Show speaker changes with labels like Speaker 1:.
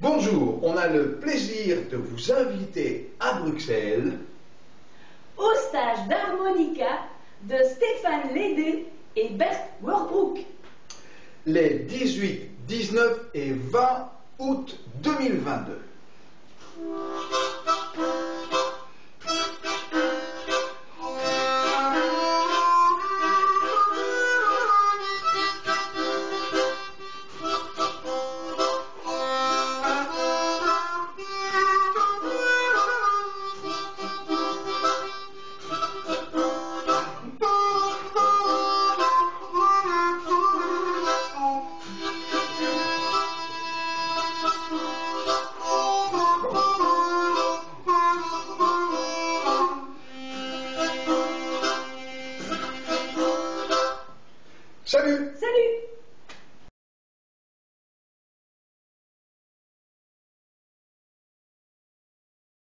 Speaker 1: Bonjour, on a le plaisir de vous inviter à Bruxelles
Speaker 2: au stage d'harmonica de Stéphane Lédé et Bert Wörbroek
Speaker 1: les 18, 19 et 20 août 2022. Salut!
Speaker 2: Salut!